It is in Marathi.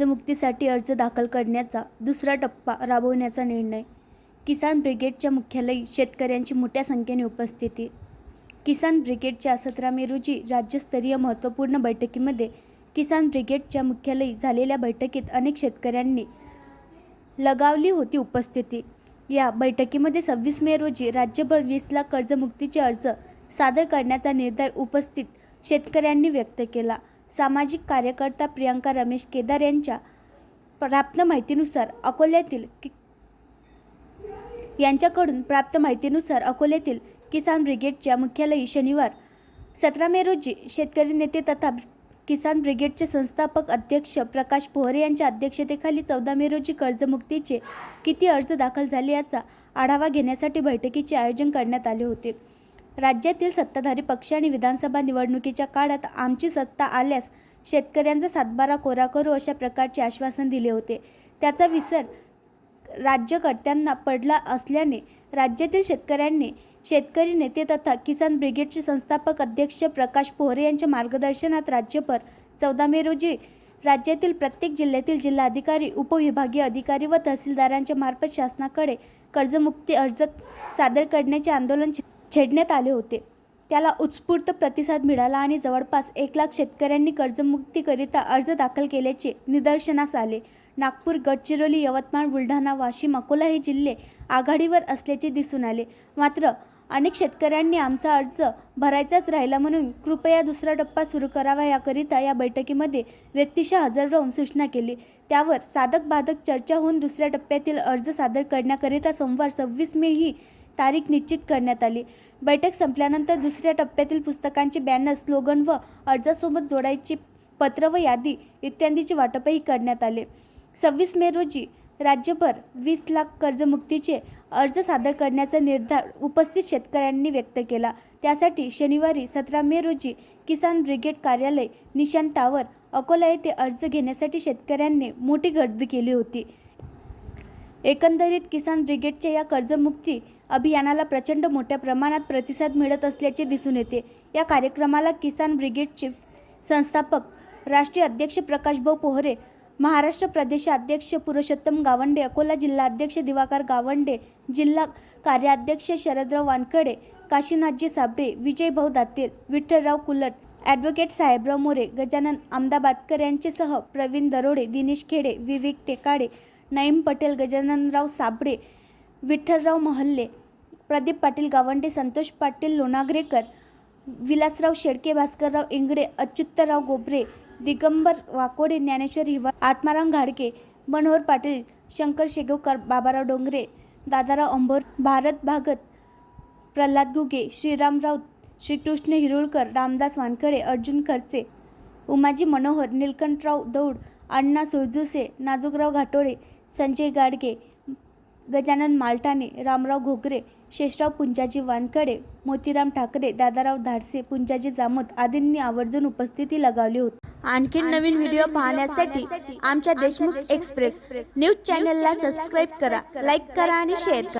कर्जमुक्तीसाठी अर्ज दाखल करण्याचा दुसरा टप्पा राबवण्याचा निर्णय. किसान ब्रिगेडच्या मुख्यालयी शेतकऱ्यांची मोठ्या संख्येने उपस्थिती. किसान ब्रिगेडच्या 17 मे रोजी राज्यस्तरीय महत्त्वपूर्ण बैठकीमध्ये किसान ब्रिगेडच्या मुख्यालयी झालेल्या बैठकीत अनेक शेतकऱ्यांनी लगावली होती उपस्थिती. या बैठकीमध्ये 26 मे रोजी राज्यभर 20 लाख कर्जमुक्तीचे अर्ज सादर करण्याचा निर्धार उपस्थित शेतकऱ्यांनी व्यक्त केला. सामाजिक कार्यकर्ता प्रियांका रमेश केदार यांच्या प्राप्त माहितीनुसार अकोल्यातील किसान ब्रिगेडच्या मुख्यालयी शनिवार 17 मे रोजी शेतकरी नेते तथा किसान ब्रिगेडचे संस्थापक अध्यक्ष प्रकाश पोहरे यांच्या अध्यक्षतेखाली 14 मे रोजी कर्जमुक्तीचे किती अर्ज दाखल झाले याचा आढावा घेण्यासाठी बैठकीचे आयोजन करण्यात आले होते. राज्यातील सत्ताधारी पक्ष आणि विधानसभा निवडणुकीच्या काळात आमची सत्ता आल्यास शेतकऱ्यांचा सातबारा कोरा करू अशा प्रकारचे आश्वासन दिले होते. त्याचा विसर राज्यकर्त्यांना पडला असल्याने राज्यातील शेतकऱ्यांनी शेतकरी नेते तथा किसान ब्रिगेडचे संस्थापक अध्यक्ष प्रकाश पोहरे यांच्या मार्गदर्शनात राज्यभर 14 मे रोजी राज्यातील प्रत्येक जिल्ह्यातील जिल्हाधिकारी, उपविभागीय अधिकारी व तहसीलदारांच्या मार्फत शासनाकडे कर्जमुक्ती अर्ज सादर करण्याचे आंदोलन छेडण्यात आले होते. त्याला उत्स्फूर्त प्रतिसाद मिळाला आणि जवळपास 1 लाख शेतकऱ्यांनी कर्जमुक्तीकरिता अर्ज दाखल केल्याचे निदर्शनास आले. नागपूर, गडचिरोली, यवतमाळ, बुलढाणा, वाशिम, अकोला हे जिल्हे आघाडीवर असल्याचे दिसून आले. मात्र अनेक शेतकऱ्यांनी आमचा अर्ज भरायचाच राहिला म्हणून कृपया दुसरा टप्पा सुरू करावा याकरिता या बैठकीमध्ये व्यक्तिशः हजर राहून सूचना केली. त्यावर साधक बाधक चर्चा होऊन दुसऱ्या टप्प्यातील अर्ज सादर करण्याकरिता सोमवार 26 मे ही तारीख निश्चित करण्यात आली. बैठक संपल्यानंतर दुसऱ्या टप्प्यातील पुस्तकांचे बॅनर, स्लोगन व अर्जासोबत जोडायची पत्र व यादी इत्यादीचे वाटपही करण्यात आले. 26 मे रोजी राज्यभर 20 लाख कर्जमुक्तीचे अर्ज सादर करण्याचा निर्धार उपस्थित शेतकऱ्यांनी व्यक्त केला. त्यासाठी शनिवारी 17 मे रोजी किसान ब्रिगेड कार्यालय, निशाण टावर, अकोला येथे अर्ज घेण्यासाठी शेतकऱ्यांनी मोठी गर्दी केली होती. एकंदरीत किसान ब्रिगेडच्या या कर्जमुक्ती अभियानाला प्रचंड मोठ्या प्रमाणात प्रतिसाद मिळत असल्याचे दिसून येते. या कार्यक्रमाला किसान ब्रिगेडचे संस्थापक, राष्ट्रीय अध्यक्ष प्रकाशभाऊ पोहरे, महाराष्ट्र प्रदेशाध्यक्ष पुरुषोत्तम गावंडे, अकोला जिल्हाध्यक्ष दिवाकर गावंडे, जिल्हा कार्याध्यक्ष शरदराव वानखडे, काशीनाथजी साबळे, विजयभाऊ दातेर, विठ्ठलराव कुलट, ॲडव्होकेट साहेबराव मोरे, गजानन अहमदाबादकर यांचेसह प्रवीण दरोडे, दिनेश खेडे, विवेक टेकाडे, नईम पटेल, गजाननराव साबळे, विठ्ठलराव महल्ले, प्रदीप पाटील गावंडे, संतोष पाटील लोणाग्रेकर, विलासराव शेळके, भास्करराव इंगडे, अच्युतराव गोबरे, दिगंबर वाकोडे, ज्ञानेश्वर हिवाळ, आत्माराम घाडके, मनोहर पाटील, शंकर शेगवकर, बाबाराव डोंगरे, दादाराव अंभोर, भारत भागत, प्रल्हाद घुगे, श्रीराम राऊत, श्रीकृष्ण हिरुळकर, रामदास वानखडे, अर्जुन खर्चे, उमाजी मनोहर, निलकंठराव दौड, अण्णा सुळजुसे, नाजूकराव घाटोळे, संजय गाडगे, गजानन मालठाणे, रामराव घोगरे, शेषराव पुंजाजी वानखडे, मोतीराम ठाकरे, दादाराव धाडसे, पुंजाजी जामोद आदींनी आवर्जून उपस्थिती लगावली होती. आणखी नवीन व्हिडिओ पाहण्यासाठी आमच्या देशमुख एक्सप्रेस न्यूज चॅनलला सबस्क्राईब करा, लाईक करा आणि शेअर करा.